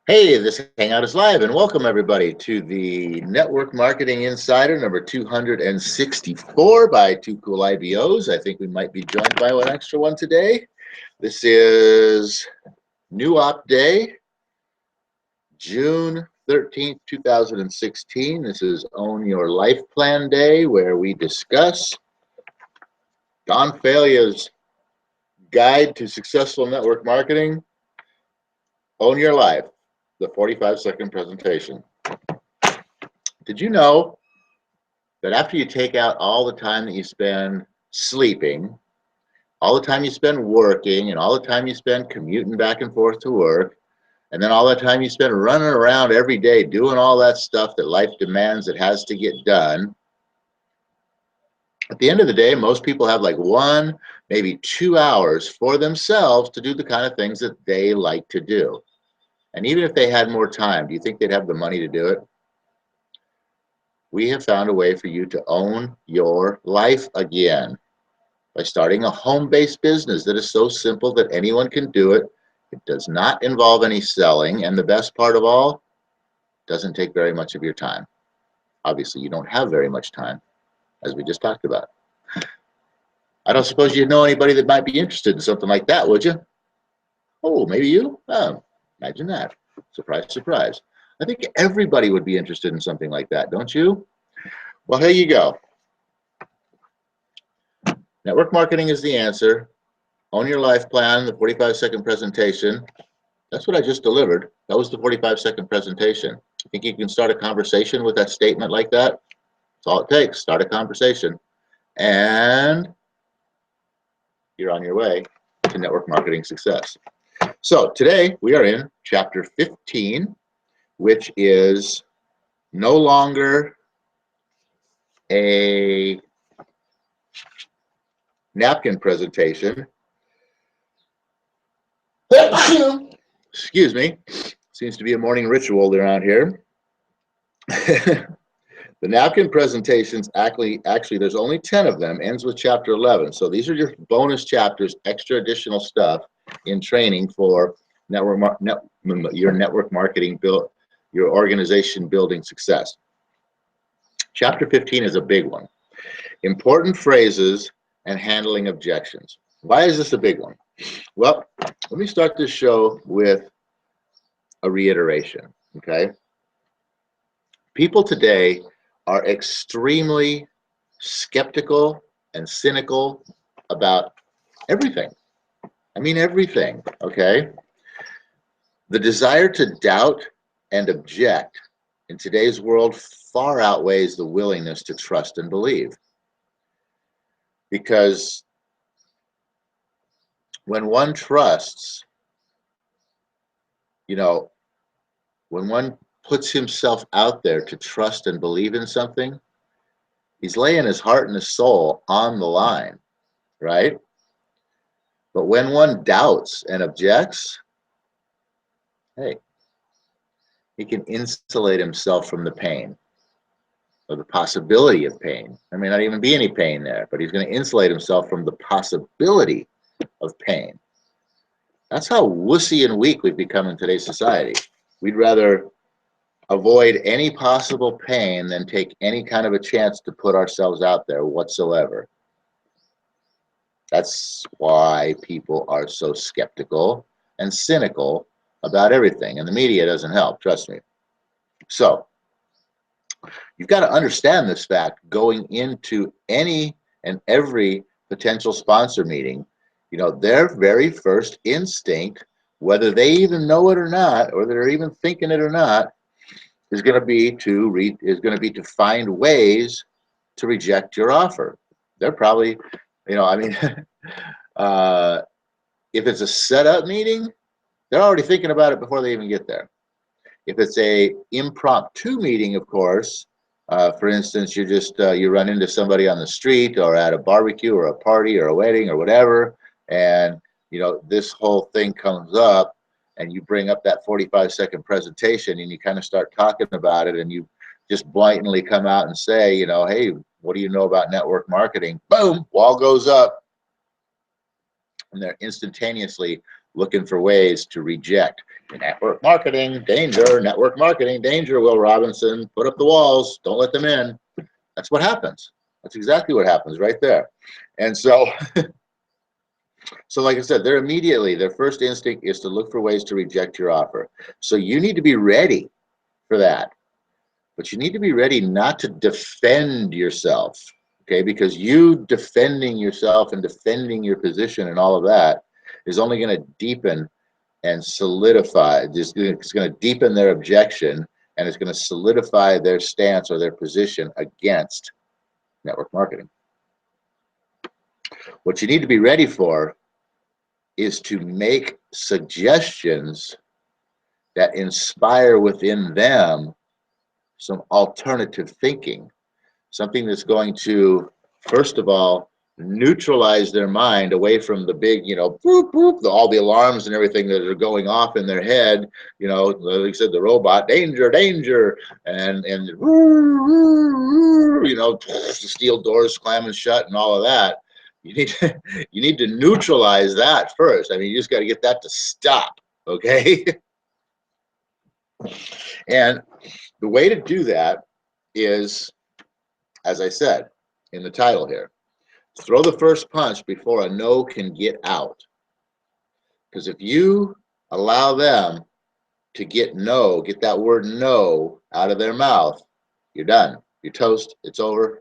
Hey, this Hangout is live, and welcome everybody to the Network Marketing Insider number 264 by Two Cool IBOs. I think we might be joined by one extra one today. This is Newopday, June 13th, 2016. This is Own Your Life Plan Day, where we discuss DonandNancyFailla's Guide to Successful Network Marketing. Own Your Life, the 45-second presentation. Did you know that after you take out all the time that you spend sleeping, all the time you spend working, and all the time you spend commuting back and forth to work, and then all the time you spend running around every day doing all that stuff that life demands that has to get done, at the end of the day, most people have like 1, maybe 2 hours for themselves to do the kind of things that they like to do. And even if they had more time, do you think they'd have the money to do it? We have found a way for you to own your life again by starting a home-based business that is so simple that anyone can do it. It does not involve any selling, and the best part of all, it doesn't take very much of your time. Obviously, you don't have very much time, as we just talked about. I don't suppose you know anybody that might be interested in something like that, would you? Oh, maybe you? Oh, imagine that. Surprise, surprise. I think everybody would be interested in something like that, don't you? Well, here you go. Network marketing is the answer. Own Your Life Plan, the 45-second presentation. That's what I just delivered. That was the 45-second presentation. You think you can start a conversation with that statement like that? That's all it takes. Start a conversation. And you're on your way to network marketing success. So today we are in chapter 15, which is no longer a napkin presentation. Excuse me. Seems to be a morning ritual around here. The napkin presentations, actually, there's only 10 of them, ends with chapter 11. So these are just bonus chapters, extra additional stuff in training for your network marketing, your organization building success. Chapter 15 is a big one. Important phrases and handling objections. Why is this a big one? Well, let me start this show with a reiteration, okay? People today are extremely skeptical and cynical about everything. I mean, everything, okay? The desire to doubt and object in today's world far outweighs the willingness to trust and believe. Because when one trusts, you know, when one puts himself out there to trust and believe in something, he's laying his heart and his soul on the line, right? But when one doubts and objects, hey, he can insulate himself from the pain or the possibility of pain. There may not even be any pain there, but he's going to insulate himself from the possibility of pain. That's how wussy and weak we've become in today's society. We'd rather avoid any possible pain than take any kind of a chance to put ourselves out there whatsoever. That's why people are so skeptical and cynical about everything, and the media doesn't help, trust me. So you've got to understand this fact going into any and every potential sponsor meeting. You know, their very first instinct, whether they even know it or not, or they're even thinking it or not, is going to be to find ways to reject your offer. They're probably, you know, I mean, if it's a setup meeting, they're already thinking about it before they even get there. If it's a impromptu meeting, of course, for instance, you run into somebody on the street or at a barbecue or a party or a wedding or whatever, and you know this whole thing comes up, and you bring up that 45-second presentation and you kind of start talking about it, and you just blatantly come out and say, you know, hey, what do you know about network marketing? Boom, wall goes up. And they're instantaneously looking for ways to reject Network marketing, danger. Network marketing, danger, Will Robinson. Put up the walls. Don't let them in. That's what happens. That's exactly what happens right there. And so, so like I said, their first instinct is to look for ways to reject your offer. So you need to be ready for that. But you need to be ready not to defend yourself, okay? Because you defending yourself and defending your position and all of that is only going to deepen and solidify. It's going to deepen their objection, and it's going to solidify their stance or their position against network marketing. What you need to be ready for is to make suggestions that inspire within them some alternative thinking, something that's going to, first of all, neutralize their mind away from the big, boop, boop, all the alarms and everything that are going off in their head, like I said, the robot, danger, danger, and the steel doors slamming shut and all of that. You need to neutralize that first. I mean, you just got to get that to stop, okay? And the way to do that is, as I said in the title here, throw the first punch before a no can get out. Because if you allow them to get that word no out of their mouth, you're done. You're toast. It's over.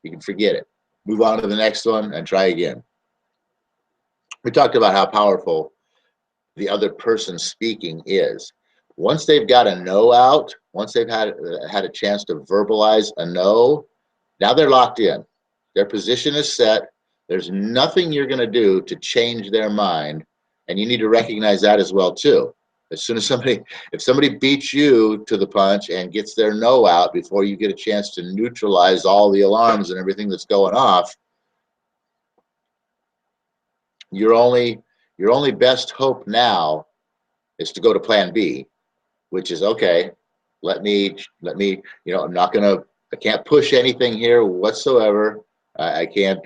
You can forget it. Move on to the next one and try again. We talked about how powerful the other person speaking is. Once they've got a no out, once they've had a chance to verbalize a no, now they're locked in. Their position is set. There's nothing you're going to do to change their mind, and you need to recognize that as well too. As soon as if somebody beats you to the punch and gets their no out before you get a chance to neutralize all the alarms and everything that's going off, your only best hope now is to go to plan B, which is, okay, let me, I can't push anything here whatsoever. I can't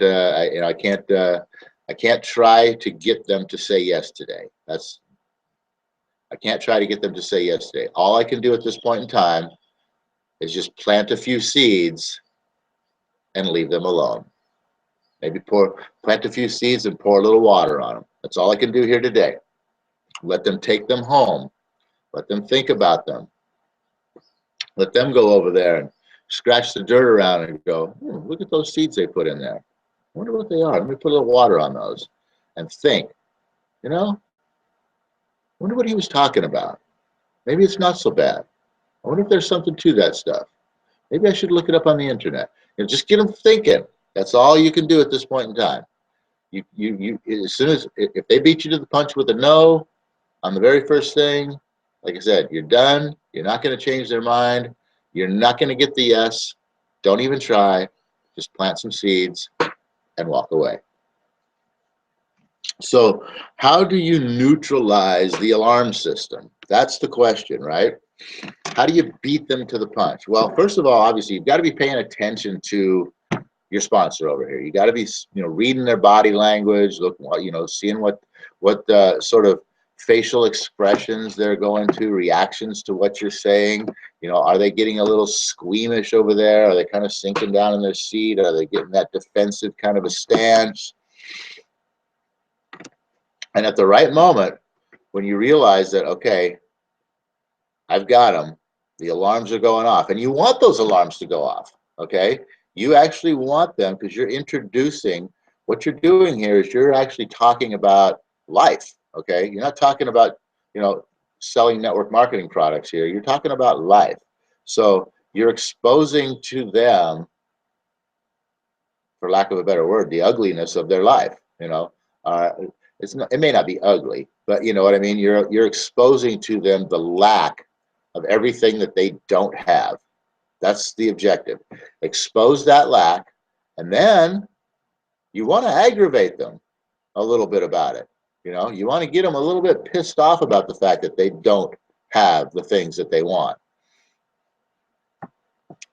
try to get them to say yes today. I can't try to get them to say yes today. All I can do at this point in time is just plant a few seeds and leave them alone. Maybe plant a few seeds and pour a little water on them. That's all I can do here today. Let them take them home. Let them think about them. Let them go over there and scratch the dirt around and go, look at those seeds they put in there. I wonder what they are. Let me put a little water on those and think, I wonder what he was talking about. Maybe it's not so bad. I wonder if there's something to that stuff. Maybe I should look it up on the internet. Just get them thinking. That's all you can do at this point in time. You as soon as, if they beat you to the punch with a no on the very first thing, like I said, you're done. You're not going to change their mind. You're not going to get the yes. Don't even try. Just plant some seeds and walk away. So how do you neutralize the alarm system? That's the question, right? How do you beat them to the punch? Well, first of all, obviously, you've got to be paying attention to your sponsor over here. You got to be, reading their body language, seeing what sort of facial expressions they're going to, reactions to what you're saying. Are they getting a little squeamish over there? Are they kind of sinking down in their seat? Are they getting that defensive kind of a stance? And at the right moment, when you realize that, okay, I've got them, the alarms are going off, and you want those alarms to go off, okay? You actually want them, because you're introducing, what you're doing here is you're actually talking about life, okay? You're not talking about, selling network marketing products here. You're talking about life. So you're exposing to them, for lack of a better word, the ugliness of their life, it may not be ugly, but you know what I mean? You're exposing to them the lack of everything that they don't have. That's the objective. Expose that lack, and then you want to aggravate them a little bit about it. You want to get them a little bit pissed off about the fact that they don't have the things that they want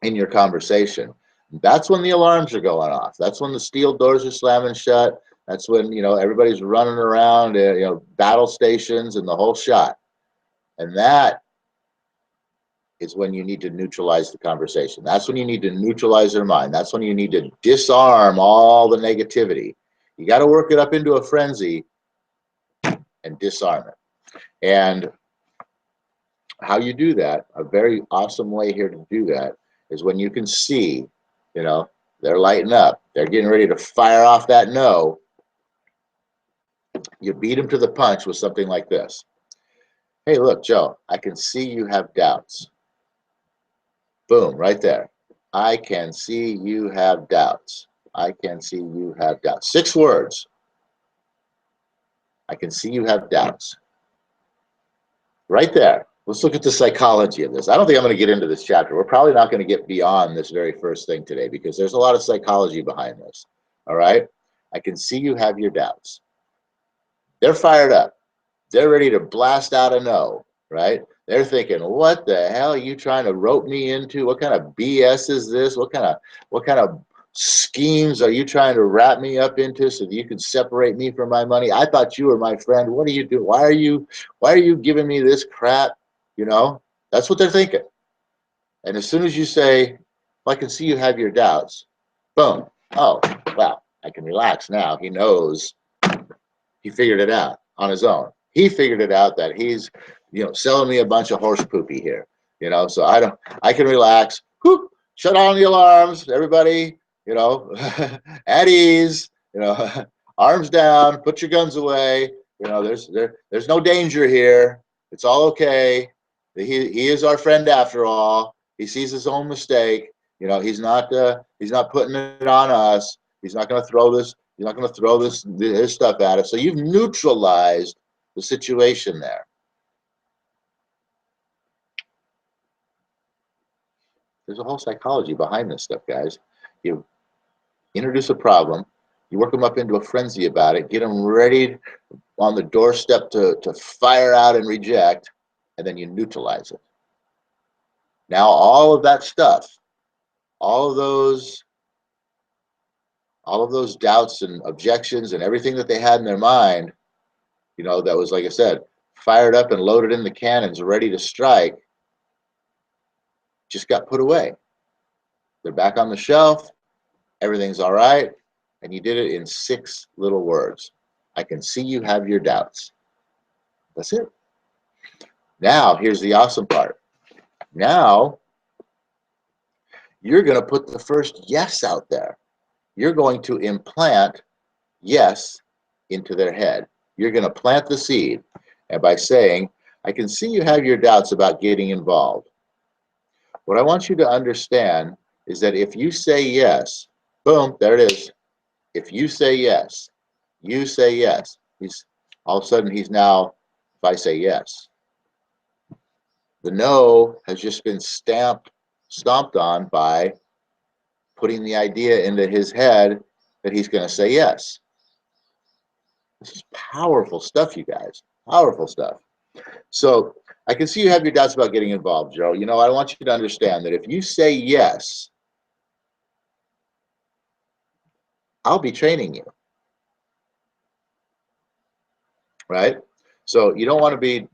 in your conversation. That's when the alarms are going off. That's when the steel doors are slamming shut. That's when, everybody's running around, battle stations and the whole shot. And that is when you need to neutralize the conversation. That's when you need to neutralize their mind. That's when you need to disarm all the negativity. You got to work it up into a frenzy and disarm it. And how you do that, a very awesome way here to do that, is when you can see, you know, they're lighting up. They're getting ready to fire off that no. You beat them to the punch with something like this. Hey, look, Joe, I can see you have doubts. Boom, right there. I can see you have doubts. I can see you have doubts. 6 words. I can see you have doubts. Right there. Let's look at the psychology of this. I don't think I'm going to get into this chapter. We're probably not going to get beyond this very first thing today because there's a lot of psychology behind this. All right? I can see you have your doubts. They're fired up. They're ready to blast out a no, right? They're thinking, what the hell are you trying to rope me into? What kind of BS is this? What kind of schemes are you trying to wrap me up into so that you can separate me from my money? I thought you were my friend. What are you doing? Why are you giving me this crap? You know, that's what they're thinking. And as soon as you say, well, I can see you have your doubts, boom. Oh, wow, I can relax now. He knows. He figured it out on his own. He figured it out that he's, you know, selling me a bunch of horse poopy here. You know, so I can relax. Whoop, shut on the alarms, everybody. You know, at ease. You know, arms down. Put your guns away. You know, there's no danger here. It's all okay. He is our friend after all. He sees his own mistake. You know, he's not putting it on us. He's not going to throw this. He's not going to throw his stuff at us. So you've neutralized the situation there. There's a whole psychology behind this stuff, guys. You introduce a problem, you work them up into a frenzy about it, get them ready on the doorstep to fire out and reject, and then you neutralize it. Now all of that stuff, all of those doubts and objections and everything that they had in their mind, you know, that was, like I said, fired up and loaded in the cannons, ready to strike, just got put away. They're back on the shelf. Everything's all right. And you did it in 6 little words. I can see you have your doubts. That's it. Now, here's the awesome part. Now, you're going to put the first yes out there. You're going to implant yes into their head. You're going to plant the seed. And by saying, I can see you have your doubts about getting involved. What I want you to understand is that if you say yes, boom, there it is. If you say yes, you say yes. He's all of a sudden he's now, if I say yes. The no has just been stomped on by putting the idea into his head that he's going to say yes. This is powerful stuff, you guys. Powerful stuff. So I can see you have your doubts about getting involved, Joe. You know, I want you to understand that if you say yes, I'll be training you. Right? So you don't want to be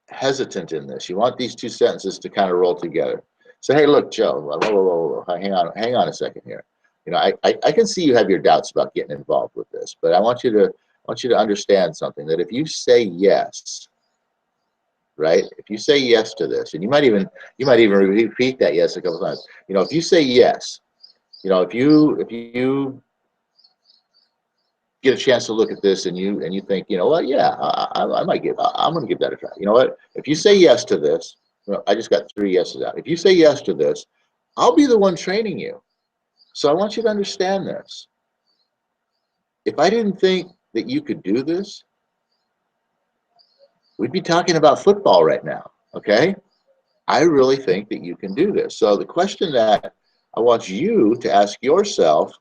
hesitant in this. You want these 2 sentences to kind of roll together. So, hey, look, Joe, whoa, hang on a second here. You know, I can see you have your doubts about getting involved with this, but I want you to understand something, that if you say yes, right? If you say yes to this, and you might even repeat that yes a couple times. You know, if you say yes, you know, if you get a chance to look at this and you think, you know what, yeah, I'm going to give that a try. You know what? If you say yes to this, well, I just got 3 yeses out. If you say yes to this, I'll be the one training you. So I want you to understand this. If I didn't think that you could do this, we'd be talking about football right now, okay? I really think that you can do this. So the question that I want you to ask yourself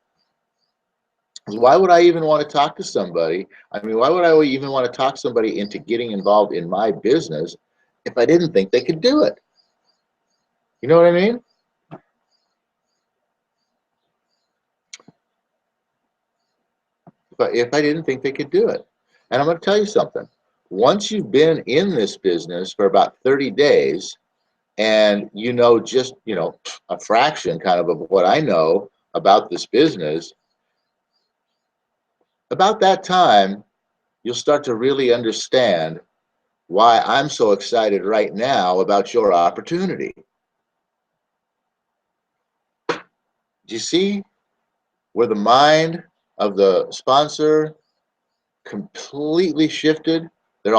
is, why would I even want to talk to somebody? I mean, why would I even want to talk somebody into getting involved in my business if I didn't think they could do it? You know what I mean? But if I didn't think they could do it. And I'm going to tell you something. Once you've been in this business for about 30 days and you know just, a fraction kind of what I know about this business, about that time, you'll start to really understand why I'm so excited right now about your opportunity. Do you see where the mind of the sponsor completely shifted? They're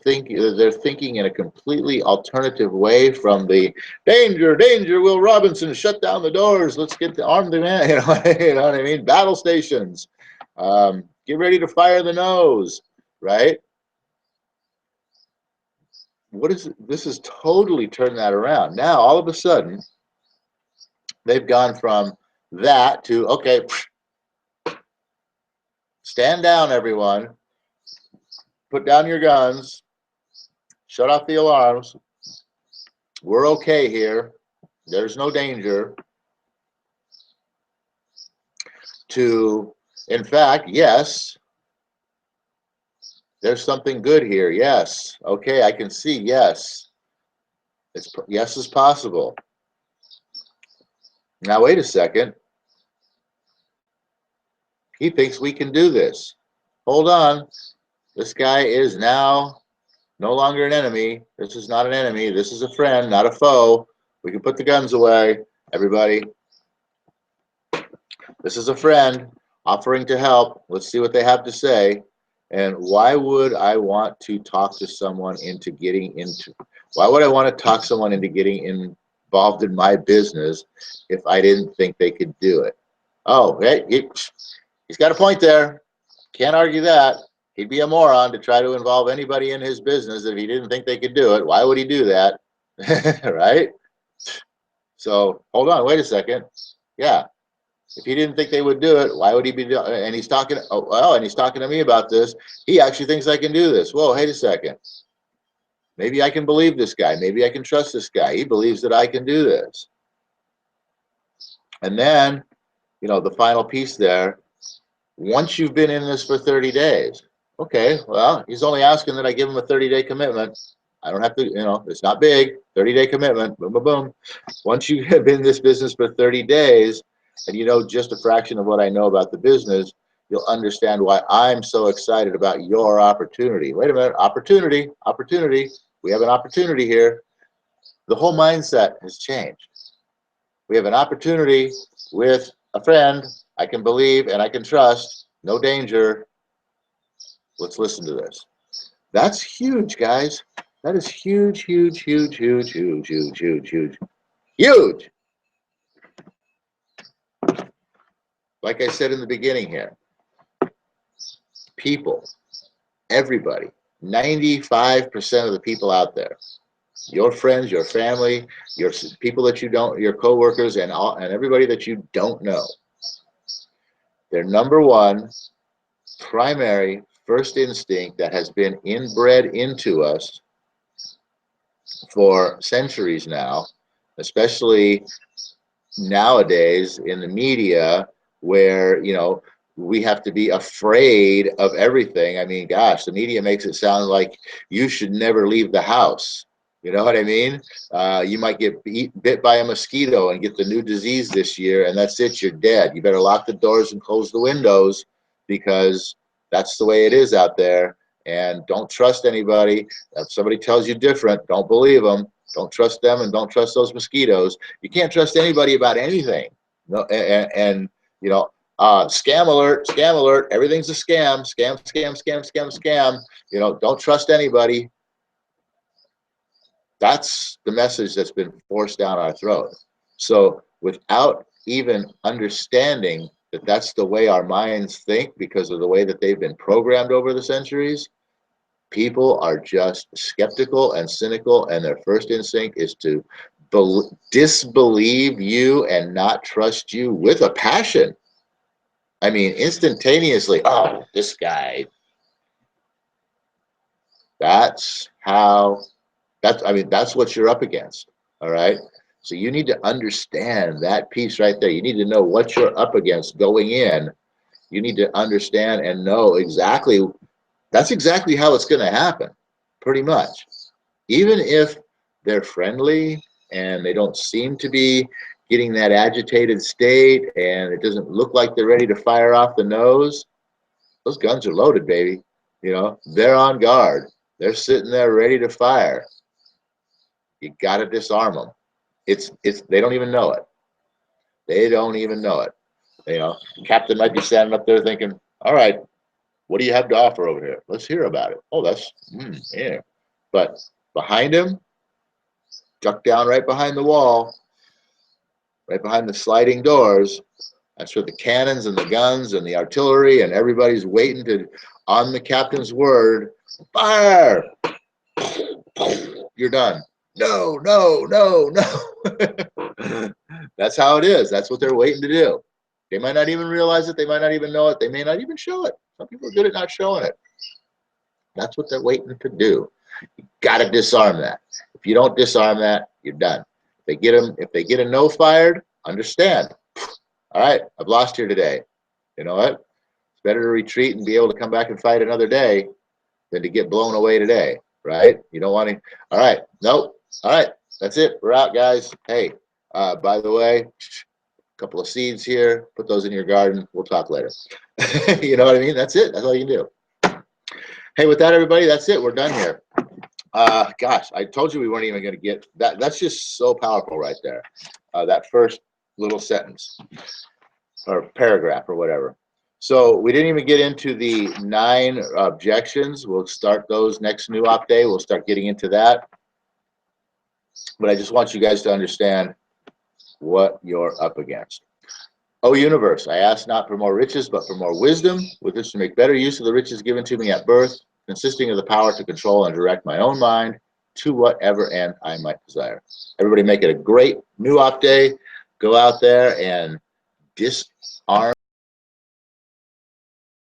thinking in a completely alternative way from the danger, danger, Will Robinson, shut down the doors, let's get the armed man, you know what I mean? Battle stations. Get ready to fire the nose, right? This has totally turned that around. Now, all of a sudden, they've gone from that to, okay, stand down, everyone, put down your guns, shut off the alarms. We're okay here. There's no danger. To, in fact, yes, there's something good here. Yes. Okay, I can see. Yes. Yes is possible. Now, wait a second. He thinks we can do this. Hold on. This guy is now no longer an enemy. This is not an enemy. This is a friend, not a foe. We can put the guns away, everybody. This is a friend offering to help. Let's see what they have to say. And why would I want to talk to someone into getting into, why would I want to talk someone into getting involved in my business if I didn't think they could do it? Oh, hey, he's got a point there. Can't argue that. He'd be a moron to try to involve anybody in his business if he didn't think they could do it. Why would he do that? Right? So hold on, wait a second. Yeah. If he didn't think they would do it, why would he be doing? And he's talking. Oh, well, and he's talking to me about this. He actually thinks I can do this. Whoa, wait a second. Maybe I can believe this guy. Maybe I can trust this guy. He believes that I can do this. And then, the final piece there. Once you've been in this for 30 days, okay. Well, he's only asking that I give him a 30-day commitment. I don't have to. It's not big. 30-day commitment. Boom, boom, boom. Once you have been in this business for 30 days. And just a fraction of what I know about the business, you'll understand why I'm so excited about your opportunity. Wait a minute, opportunity. We have an opportunity here. The whole mindset has changed. We have an opportunity with a friend I can believe and I can trust. No danger. Let's listen to this. That's huge, guys. That is huge, huge, huge, huge, huge, huge, huge, huge, huge. Like I said in the beginning here, people, everybody, 95% of the people out there, your friends, your family, your people that you don't, your coworkers, and everybody that you don't know, their number one primary first instinct that has been inbred into us for centuries now, especially nowadays in the media, where we have to be afraid of everything. I mean, gosh, the media makes it sound like you should never leave the house. You know what I mean? You might get bit by a mosquito and get the new disease this year, and that's it, you're dead. You better lock the doors and close the windows, because that's the way it is out there. And don't trust anybody. If somebody tells you different, don't believe them. Don't trust them, and don't trust those mosquitoes. You can't trust anybody about anything. No, and scam alert, everything's a scam, scam. Don't trust anybody. That's the message that's been forced down our throat. So without even understanding that that's the way our minds think, because of the way that they've been programmed over the centuries, people are just skeptical and cynical, and their first instinct is to disbelieve you and not trust you with a passion. I mean, instantaneously, oh, this guy. That's what you're up against. All right. So you need to understand that piece right there. You need to know what you're up against going in. You need to understand and know exactly That's exactly how it's going to happen, pretty much. Even if they're friendly and they don't seem to be getting that agitated state and it doesn't look like they're ready to fire off the nose, those guns are loaded, baby. You know, they're on guard. They're sitting there ready to fire. You got to disarm them. They don't even know it. They don't even know it. You know, the captain might be standing up there thinking, all right, what do you have to offer over here? Let's hear about it. Oh, that's, yeah. But behind him, ducked down right behind the wall, right behind the sliding doors, that's where the cannons and the guns and the artillery and everybody's waiting to, on the captain's word, fire! You're done. No, no, no, no. That's how it is. That's what they're waiting to do. They might not even realize it. They might not even know it. They may not even show it. Some people are good at not showing it. That's what they're waiting to do. You got to disarm that. If you don't disarm that, you're done. If they get a no fired, understand. All right, I've lost here today. You know what? It's better to retreat and be able to come back and fight another day than to get blown away today, right? You don't want to. All right, nope. All right, that's it. We're out, guys. Hey, by the way, a couple of seeds here. Put those in your garden. We'll talk later. You know what I mean? That's it. That's all you can do. Hey, with that, everybody, that's it. We're done here. Gosh, I told you we weren't even going to get that. That's just so powerful right there. That first little sentence or paragraph or whatever. So we didn't even get into the 9 objections. We'll start those next Newopday. We'll start getting into that. But I just want you guys to understand what you're up against. O universe, I ask not for more riches, but for more wisdom, with which to make better use of the riches given to me at birth, consisting of the power to control and direct my own mind to whatever end I might desire. Everybody make it a great Newopday. Go out there and disarm